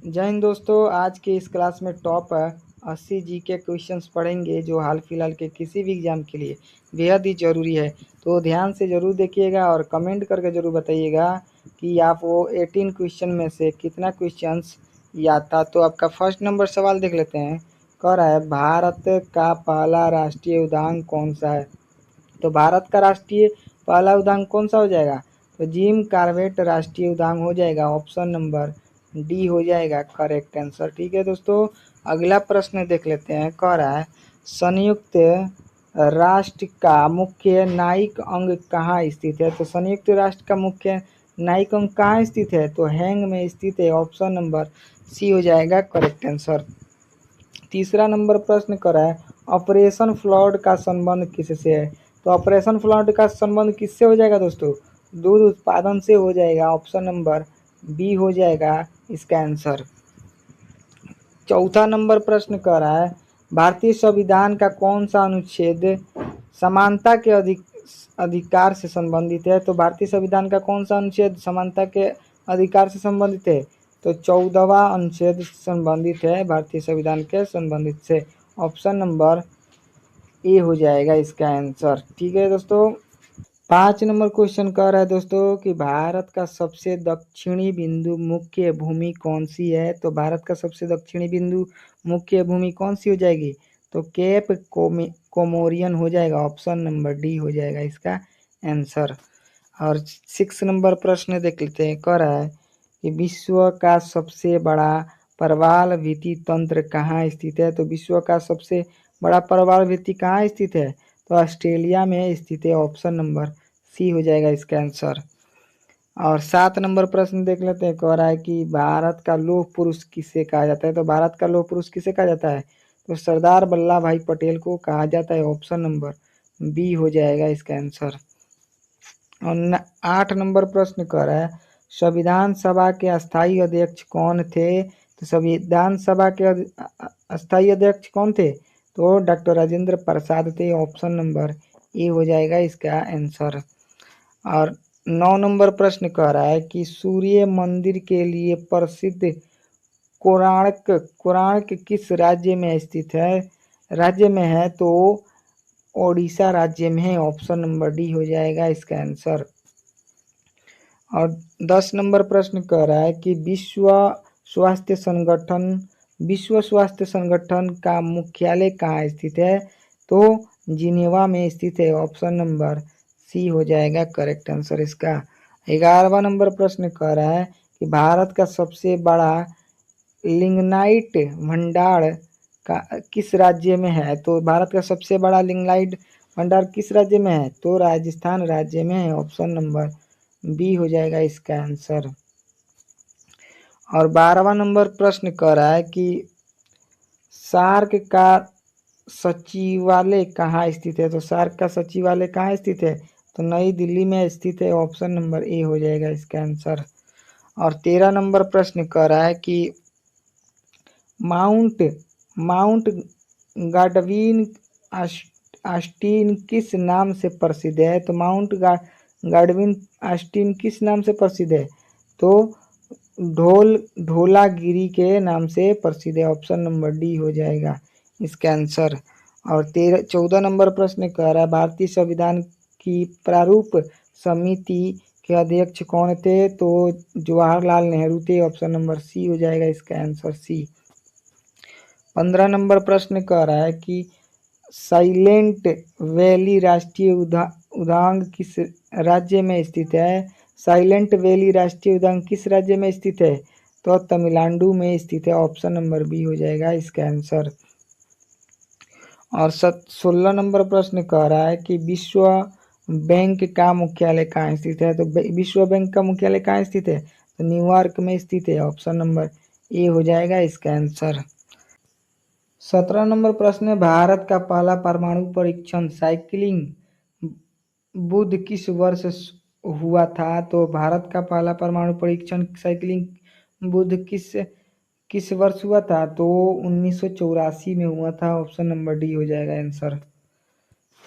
जय हिंद दोस्तों। आज के इस क्लास में टॉप 80 जी के क्वेश्चंस पढ़ेंगे जो हाल फिलहाल के किसी भी एग्जाम के लिए बेहद ही ज़रूरी है। तो ध्यान से ज़रूर देखिएगा और कमेंट करके ज़रूर बताइएगा कि आप वो 18 क्वेश्चन में से कितना क्वेश्चंस याद था। तो आपका फर्स्ट नंबर सवाल देख लेते हैं। कह रहा है भारत का पहला राष्ट्रीय उद्यान कौन सा है। तो भारत का राष्ट्रीय पहला उद्यान कौन सा हो जाएगा। तो जिम कॉर्बेट राष्ट्रीय उद्यान हो जाएगा। ऑप्शन नंबर डी हो जाएगा करेक्ट आंसर। ठीक है दोस्तों, अगला प्रश्न देख लेते हैं। कह रहा है संयुक्त राष्ट्र का मुख्य न्यायिक अंग कहाँ स्थित है। तो संयुक्त राष्ट्र का मुख्य न्यायिक अंग कहाँ स्थित है। तो हैंग में स्थित है। ऑप्शन नंबर सी हो जाएगा करेक्ट आंसर। तीसरा नंबर प्रश्न करा है ऑपरेशन फ्लड का संबंध किससे है। तो ऑपरेशन फ्लड का संबंध किससे हो जाएगा दोस्तों। दूध उत्पादन से हो जाएगा। ऑप्शन नंबर बी हो जाएगा इसका आंसर। चौथा नंबर प्रश्न कर रहा है भारतीय संविधान का कौन सा अनुच्छेद समानता के अधिकार से संबंधित है। तो भारतीय संविधान का कौन सा अनुच्छेद समानता के अधिकार से संबंधित है। तो 14वां अनुच्छेद संबंधित है भारतीय संविधान के संबंधित से। ऑप्शन नंबर ए हो जाएगा इसका आंसर। ठीक है दोस्तों, 5 नंबर क्वेश्चन कह रहा है दोस्तों कि भारत का सबसे दक्षिणी बिंदु मुख्य भूमि कौन सी है। तो भारत का सबसे दक्षिणी बिंदु मुख्य भूमि कौन सी हो जाएगी। तो केप कोमोरियन हो जाएगा। ऑप्शन नंबर डी हो जाएगा इसका आंसर। और 6 नंबर प्रश्न देख लेते हैं। कह रहा है कि विश्व का सबसे बड़ा प्रवाल भित्ति तंत्र कहाँ स्थित है। तो विश्व का सबसे बड़ा प्रवाल भित्ति कहाँ स्थित है। तो ऑस्ट्रेलिया में स्थित है। ऑप्शन नंबर सी हो जाएगा इसका आंसर। और 7 नंबर प्रश्न देख लेते हैं। कह रहा है कि भारत का लौह पुरुष किसे कहा जाता है। तो भारत का लौह पुरुष किसे कहा जाता है। तो सरदार वल्लभ भाई पटेल को कहा जाता है। ऑप्शन नंबर बी हो जाएगा इसका आंसर। और 8 नंबर प्रश्न कह रहा है संविधान सभा के अस्थायी अध्यक्ष कौन थे। तो संविधान सभा के अस्थायी अध्यक्ष कौन थे। तो डॉक्टर राजेंद्र प्रसाद थे। ऑप्शन नंबर ए हो जाएगा इसका आंसर। और 9 नंबर प्रश्न कह रहा है कि सूर्य मंदिर के लिए प्रसिद्ध कोणार्क किस राज्य में स्थित है राज्य में है। तो ओडिशा राज्य में है। ऑप्शन नंबर डी हो जाएगा इसका आंसर। और 10 नंबर प्रश्न कह रहा है कि विश्व स्वास्थ्य संगठन का मुख्यालय कहाँ स्थित है। तो जिनेवा में स्थित है। ऑप्शन नंबर सी हो जाएगा करेक्ट आंसर इसका। 11वां नंबर प्रश्न कह रहा है कि भारत का सबसे बड़ा लिग्नाइट भंडार का किस राज्य में है। तो भारत का सबसे बड़ा लिग्नाइट भंडार किस राज्य में है। तो राजस्थान राज्य में है। ऑप्शन नंबर बी हो जाएगा इसका आंसर। और 12वां नंबर प्रश्न कह रहा है कि सार्क का सचिवालय कहाँ स्थित है। तो सार्क का सचिवालय कहाँ स्थित है। तो नई दिल्ली में स्थित है। ऑप्शन नंबर ए हो जाएगा इसका आंसर। और 13 नंबर प्रश्न कह रहा है कि माउंट गाडविन ऑस्टिन किस नाम से प्रसिद्ध है। तो माउंट गाडविन ऑस्टिन किस नाम से प्रसिद्ध है। तो ढोलागिरी के नाम से प्रसिद्ध है। ऑप्शन नंबर डी हो जाएगा इसका आंसर। और 14 नंबर प्रश्न कह रहा है भारतीय संविधान की प्रारूप समिति के अध्यक्ष कौन थे। तो जवाहरलाल नेहरू थे। ऑप्शन नंबर सी हो जाएगा इसका आंसर सी। 15 नंबर प्रश्न कह रहा है कि साइलेंट वैली राष्ट्रीय उद्यान किस राज्य में स्थित है। साइलेंट वैली राष्ट्रीय उद्यान किस राज्य में स्थित है। तो तमिलनाडु में स्थित है। ऑप्शन नंबर बी हो जाएगा इसका आंसर। और 16 नंबर प्रश्न कह रहा है कि विश्व बैंक का मुख्यालय कहाँ स्थित है। तो विश्व बैंक का मुख्यालय कहाँ स्थित है। तो न्यूयॉर्क में स्थित है। ऑप्शन नंबर ए हो जाएगा इसका आंसर। 17 नंबर प्रश्न है भारत का पहला परमाणु परीक्षण साइकिलिंग बुध किस वर्ष हुआ था। तो भारत का पहला परमाणु परीक्षण साइकिलिंग बुध किस वर्ष हुआ था। तो 1984 में हुआ था। ऑप्शन नंबर डी हो जाएगा आंसर।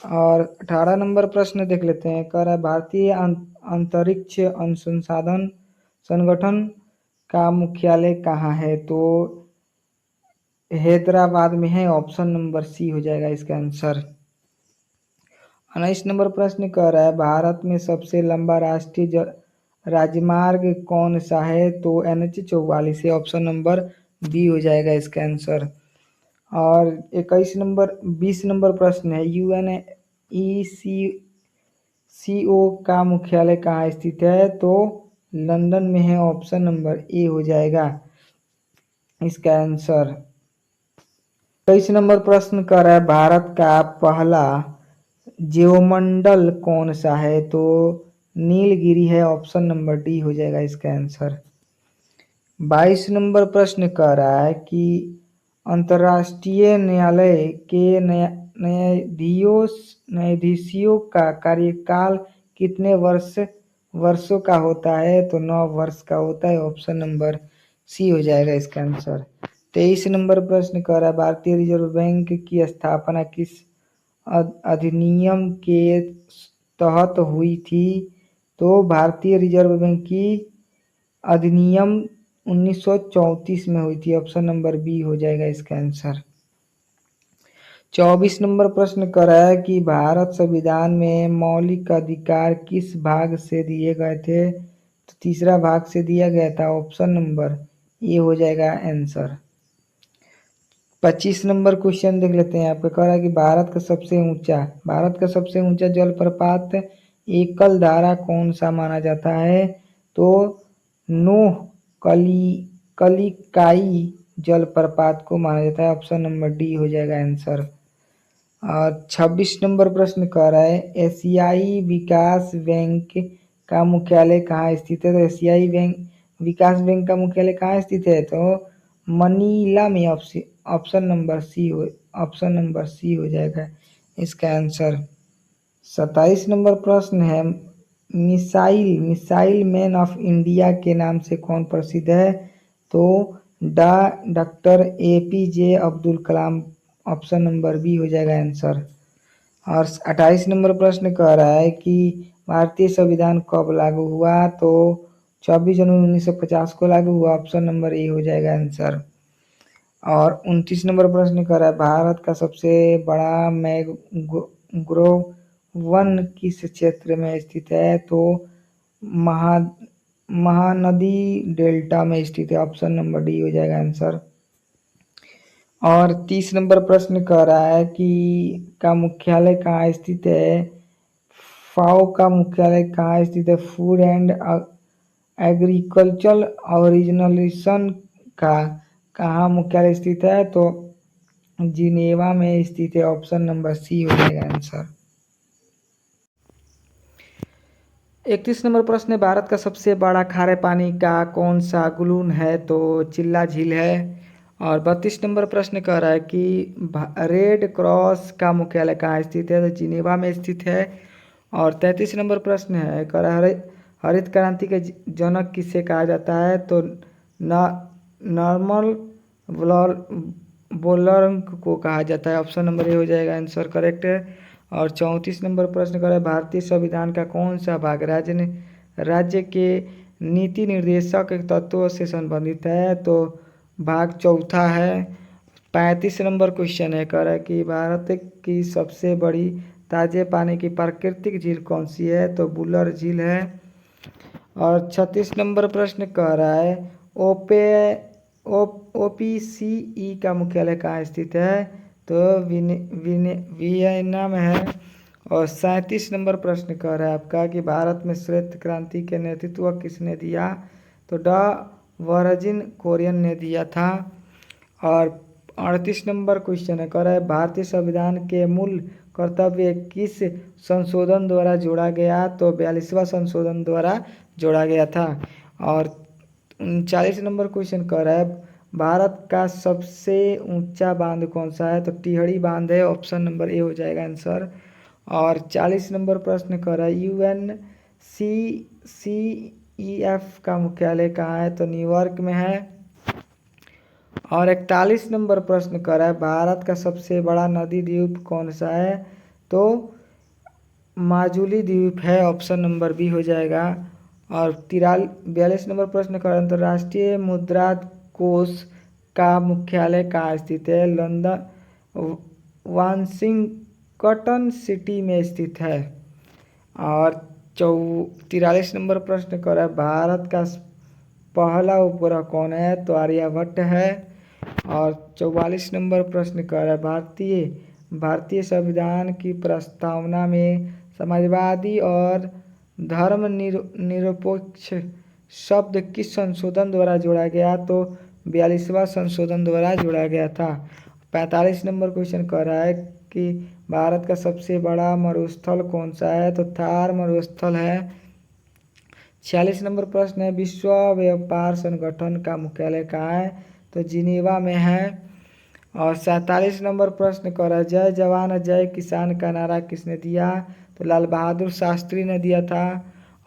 और 18 नंबर प्रश्न देख लेते हैं। कह रहा है भारतीय अंतरिक्ष अनुसंधान संगठन का मुख्यालय कहाँ है? तो हैदराबाद में है। ऑप्शन नंबर सी हो जाएगा इसका आंसर। 19 नंबर प्रश्न कह रहा है भारत में सबसे लंबा राष्ट्रीय राजमार्ग कौन सा है? तो NH 44 है। ऑप्शन नंबर बी हो जाएगा इसका आंसर। और 20 नंबर प्रश्न है UNESCO का मुख्यालय कहाँ स्थित है? तो लंदन में है। ऑप्शन नंबर ए हो जाएगा इसका आंसर। 23 नंबर प्रश्न कर रहा है भारत का पहला ज्योमंडल कौन सा है? तो नीलगिरी है। ऑप्शन नंबर डी हो जाएगा इसका आंसर। 22 नंबर प्रश्न कह रहा है कि अंतर्राष्ट्रीय न्यायालय के न्यायाधीशों का कार्यकाल कितने वर्षों का होता है? तो 9 वर्ष का होता है। ऑप्शन नंबर सी हो जाएगा इसका आंसर। 23 नंबर प्रश्न कह रहा है भारतीय रिजर्व बैंक की स्थापना किस अधिनियम के तहत हुई थी? तो भारतीय रिजर्व बैंक की अधिनियम 1934 में हुई थी। ऑप्शन नंबर बी हो जाएगा इसका आंसर। 24 नंबर प्रश्न कर रहा है कि भारत संविधान में मौलिक अधिकार किस भाग से दिए गए थे? तो तीसरा भाग से दिया गया था। ऑप्शन नंबर ए हो जाएगा आंसर। 25 नंबर क्वेश्चन देख लेते हैं। आपका कह रहा है कि भारत का सबसे ऊंचा जलप्रपात एकल धारा कौन सा माना जाता है? तो नूह कलिकाई जलप्रपात को माना जाता है। ऑप्शन नंबर डी हो जाएगा आंसर। और 26 नंबर प्रश्न कह रहा है एशियाई विकास बैंक का मुख्यालय कहाँ स्थित है? तो एशियाई विकास बैंक का मुख्यालय कहाँ स्थित है? तो मनीला में। ऑप्शन नंबर सी हो जाएगा इसका आंसर। 27 नंबर प्रश्न है मिसाइल मैन ऑफ इंडिया के नाम से कौन प्रसिद्ध है? तो doctor APJ Abdul Kalam. Option number B हो जाएगा आंसर। और 28 नंबर प्रश्न कह रहा है कि भारतीय संविधान कब लागू हुआ? तो 24 जनवरी 1950 को लागू हुआ। ऑप्शन नंबर ए हो जाएगा आंसर। और 29 नंबर प्रश्न कर रहा है भारत का सबसे बड़ा मैंग्रोव वन किस क्षेत्र में स्थित है? तो महानदी डेल्टा में स्थित है। ऑप्शन नंबर डी हो जाएगा आंसर। और 30 नंबर प्रश्न कह रहा है कि का मुख्यालय कहाँ स्थित है? फाओ का मुख्यालय कहाँ स्थित है? फूड एंड एग्रीकल्चर ऑर्गेनाइजेशन का कहाँ मुख्यालय स्थित है? तो जिनेवा में स्थित है। ऑप्शन नंबर सी हो जाएगा आंसर। 31 नंबर प्रश्न है भारत का सबसे बड़ा खारे पानी का कौन सा गुलून है? तो चिल्ला झील है। और 32 नंबर प्रश्न कह रहा है कि रेड क्रॉस का मुख्यालय कहाँ स्थित है? तो जिनेवा में स्थित है। और 33 नंबर प्रश्न है कह रहा है हरित क्रांति के जनक किसे कहा जाता है? तो नॉर्मल बोलर को कहा जाता है। ऑप्शन नंबर ए हो जाएगा आंसर करेक्ट है। और 34 नंबर प्रश्न कर रहा है भारतीय संविधान का कौन सा भाग राज्य के नीति निर्देशक तत्वों से संबंधित है? तो भाग चौथा है। 35 नंबर क्वेश्चन है कह रहा है कि भारत की सबसे बड़ी ताजे पानी की प्राकृतिक झील कौन सी है? तो बुलर झील है। और 36 नंबर प्रश्न कह रहा है OPCE का मुख्यालय कहाँ स्थित है? तो वियना में है। और 37 नंबर प्रश्न कह रहा है आपका कि भारत में श्वेत क्रांति के नेतृत्व किसने दिया? तो वर्जिन कोरियन ने दिया था। और 38 नंबर क्वेश्चन है कह रहा है भारतीय संविधान के मूल कर्तव्य किस संशोधन द्वारा जोड़ा गया? तो 42वां संशोधन द्वारा जोड़ा गया था। और 39 नंबर क्वेश्चन कह रहा है भारत का सबसे ऊंचा बांध कौन सा है? तो टिहरी बांध है। ऑप्शन नंबर ए हो जाएगा आंसर। और 40 नंबर प्रश्न कह रहा है UNCCEF का मुख्यालय कहाँ है? तो न्यूयॉर्क में है। और 41 नंबर प्रश्न कर रहा है भारत का सबसे बड़ा नदी द्वीप कौन सा है? तो माजुली द्वीप है। ऑप्शन नंबर बी हो जाएगा। और 42 नंबर प्रश्न का अंतर्राष्ट्रीय मुद्रा कोष का मुख्यालय कहाँ स्थित है? लंदन वाशिंगटन सिटी में स्थित है। और 43 नंबर प्रश्न कर रहा है भारत का पहला उपग्रह कौन है? तो आर्यभट्ट है। और 44 नंबर प्रश्न कर रहा है भारतीय संविधान की प्रस्तावना में समाजवादी और धर्म निरपेक्ष शब्द किस संशोधन द्वारा जोड़ा गया? तो 42वां संशोधन द्वारा जोड़ा गया था। 45 नंबर क्वेश्चन कर रहा है कि भारत का सबसे बड़ा मरुस्थल कौन सा है? तो थार मरुस्थल है। 46 नंबर प्रश्न है विश्व व्यापार संगठन का मुख्यालय कहाँ है? तो जिनेवा में है। और 47 नंबर प्रश्न कर रहा है जय जवान जय किसान का नारा किसने दिया? तो लाल बहादुर शास्त्री ने दिया था।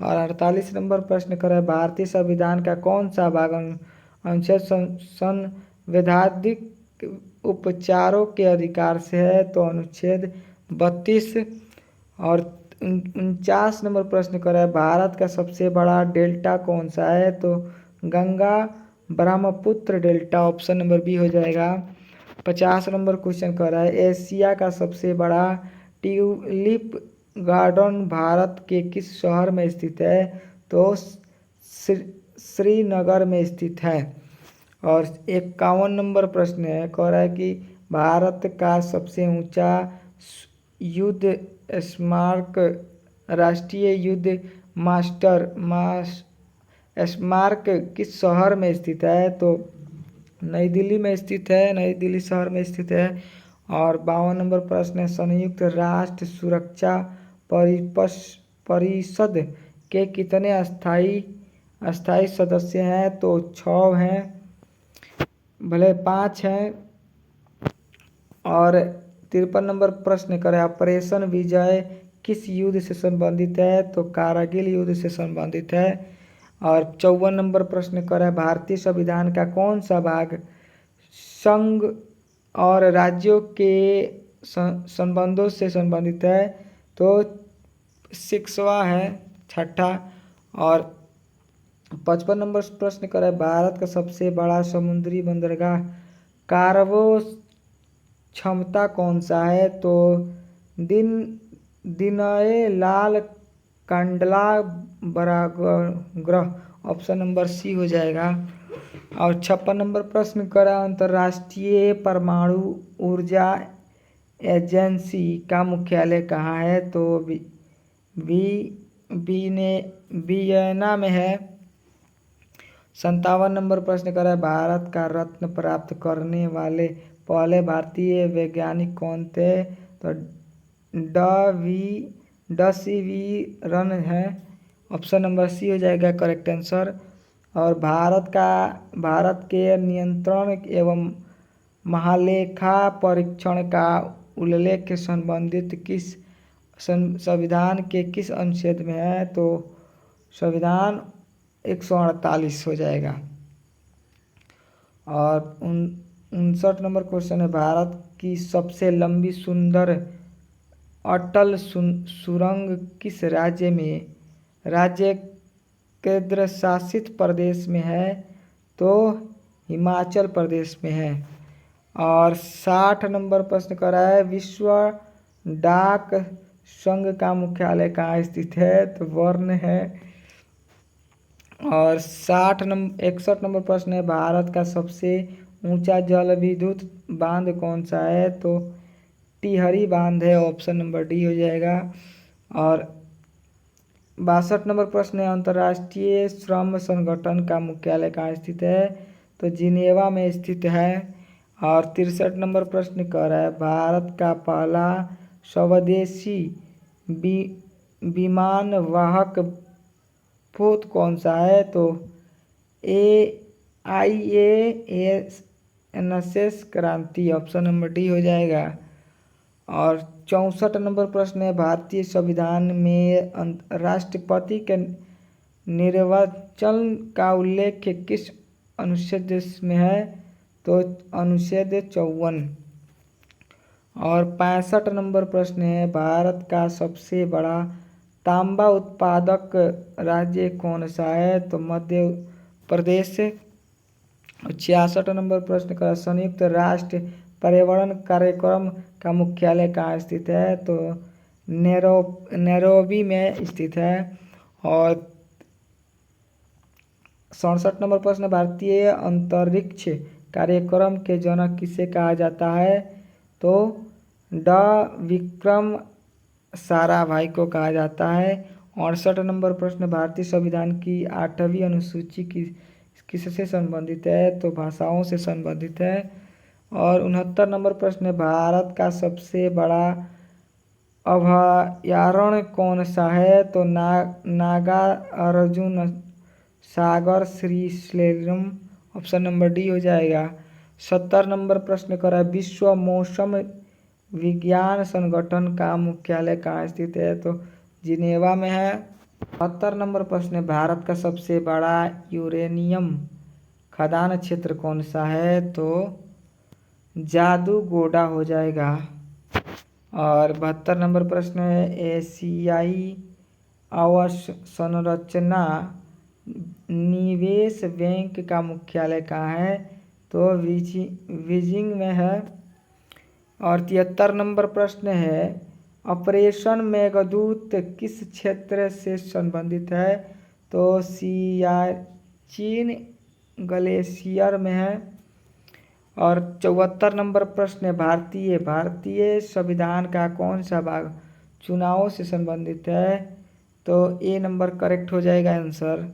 और 48 नंबर प्रश्न कर रहा है भारतीय संविधान का कौन सा भाग अनुच्छेद संवैधानिक उपचारों के अधिकार से है? तो अनुच्छेद 32। और 49 नंबर प्रश्न कर रहा है भारत का सबसे बड़ा डेल्टा कौन सा है? तो Ganga Brahmaputra delta, option number B हो जाएगा। 50 नंबर क्वेश्चन कर रहा है एशिया का सबसे बड़ा ट्यूलिप गार्डन भारत के किस शहर में स्थित है? तो श्रीनगर में स्थित है। और 51 नंबर प्रश्न है कह रहा है कि भारत का सबसे ऊंचा युद्ध स्मारक राष्ट्रीय युद्ध स्मारक किस शहर में स्थित है? तो नई दिल्ली में स्थित है, नई दिल्ली शहर में स्थित है। और 52 नंबर प्रश्न है संयुक्त राष्ट्र सुरक्षा परिषद के कितने अस्थाई सदस्य हैं? तो 6 हैं, भले 5 हैं। और 53 नंबर प्रश्न करें ऑपरेशन विजय किस युद्ध से संबंधित है? तो कारगिल युद्ध से संबंधित है। और 54 नंबर प्रश्न करें भारतीय संविधान का कौन सा भाग संघ और राज्यों के संबंधों से संबंधित है? तो 6वां है, 6ठा। और 55 नंबर प्रश्न करें भारत का सबसे बड़ा समुद्री बंदरगाह कार्गो क्षमता कौन सा है? तो दीनदयाल लाल कांडला बरागरह, ऑप्शन नंबर सी हो जाएगा। और 56 नंबर प्रश्न करा अंतर्राष्ट्रीय परमाणु ऊर्जा एजेंसी का मुख्यालय कहाँ है? तो वियना में है। 57 नंबर प्रश्न कर रहा है भारत का रत्न प्राप्त करने वाले पहले भारतीय वैज्ञानिक कौन थे? तो डी रन है, ऑप्शन नंबर सी हो जाएगा करेक्ट आंसर। और भारत के नियंत्रण एवं महालेखा परीक्षण का उल्लेख संबंधित किस संविधान के किस अनुच्छेद में है? तो संविधान 148 हो जाएगा। और 59 नंबर क्वेश्चन है भारत की सबसे लंबी सुंदर अटल सुरंग किस राज्य केंद्र शासित प्रदेश में है? तो हिमाचल प्रदेश में है। और 60 नंबर प्रश्न कर रहा है विश्व डाक संघ का मुख्यालय कहाँ स्थित है? तो बर्न है। और 61 नंबर प्रश्न है भारत का सबसे ऊंचा जल विद्युत बांध कौन सा है? तो टिहरी बांध है, ऑप्शन नंबर डी हो जाएगा। और 62 नंबर प्रश्न है अंतर्राष्ट्रीय श्रम संगठन का मुख्यालय कहाँ स्थित है? तो जिनेवा में स्थित है। और 63 नंबर प्रश्न कह रहा है भारत का पहला स्वदेशी विमान वाहक पोत कौन सा है? तो IANS क्रांति, ऑप्शन नंबर डी हो जाएगा। और 64 नंबर प्रश्न है भारतीय संविधान में राष्ट्रपति के निर्वाचन का उल्लेख किस अनुच्छेद में है? तो अनुच्छेद 54। और 65 नंबर प्रश्न है भारत का सबसे बड़ा तांबा उत्पादक राज्य कौन सा है? तो मध्य प्रदेश। 66 नंबर प्रश्न का संयुक्त राष्ट्र पर्यावरण कार्यक्रम का मुख्यालय कहाँ स्थित है? तो नैरोबी में स्थित है। और 67 नंबर प्रश्न, भारतीय अंतरिक्ष कार्यक्रम के जनक किसे कहा जाता है? तो डॉ विक्रम साराभाई को कहा जाता है। 68 नंबर प्रश्न, भारतीय संविधान की 8वीं अनुसूची किससे संबंधित है? तो भाषाओं से संबंधित है। और 69 नंबर प्रश्न, भारत का सबसे बड़ा अभयारण्य कौन सा है? तो Nagarjuna Sagar Srisailam, option number D हो जाएगा। 70 नंबर प्रश्न करा, विश्व मौसम विज्ञान संगठन का मुख्यालय कहाँ स्थित है? तो जिनेवा में है। 72 नंबर प्रश्न, भारत का सबसे बड़ा यूरेनियम खदान क्षेत्र कौन सा है? तो जादूगोड़ा हो जाएगा। और 72 नंबर प्रश्न है, एशियाई अवसंरचना निवेश बैंक का मुख्यालय कहाँ है? तो बीजिंग में है। और 73 नंबर प्रश्न है, ऑपरेशन मेघदूत किस क्षेत्र से संबंधित है? तो सियाचिन ग्लेशियर में है। और 74 नंबर प्रश्न है, भारतीय संविधान का कौन सा भाग चुनावों से संबंधित है? तो ए नंबर करेक्ट हो जाएगा आंसर।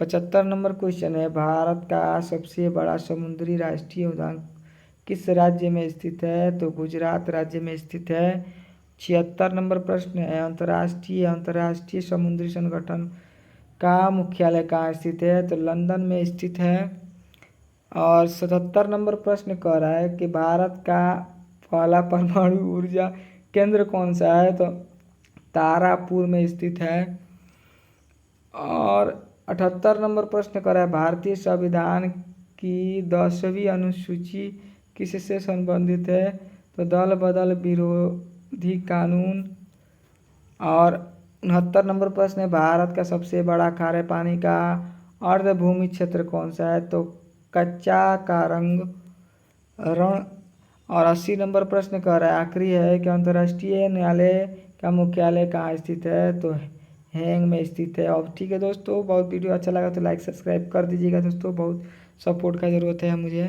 75 नंबर क्वेश्चन है, भारत का सबसे बड़ा समुद्री राष्ट्रीय उद्यान किस राज्य में स्थित है? तो गुजरात राज्य में स्थित है। 76 नंबर प्रश्न है, अंतर्राष्ट्रीय समुद्री संगठन का मुख्यालय कहाँ स्थित है? तो लंदन में स्थित है। और 77 नंबर प्रश्न कह रहा है कि भारत का पहला परमाणु ऊर्जा केंद्र कौन सा है? तो तारापुर में स्थित है। और 78 नंबर प्रश्न कर रहा है, भारतीय संविधान की 10वीं अनुसूची किससे संबंधित है? तो दल बदल विरोधी कानून। और 69 नंबर प्रश्न है, भारत का सबसे बड़ा खारे पानी का अर्धभूमि क्षेत्र कौन सा है? तो कच्चा का रंग रण। और 80 नंबर प्रश्न कह रहा है, आखिरी है कि अंतर्राष्ट्रीय न्यायालय का मुख्यालय कहाँ स्थित है? तो हैंग में स्थित है। अब ठीक है दोस्तों, बहुत वीडियो अच्छा लगा तो लाइक सब्सक्राइब कर दीजिएगा दोस्तों, बहुत सपोर्ट का ज़रूरत है मुझे।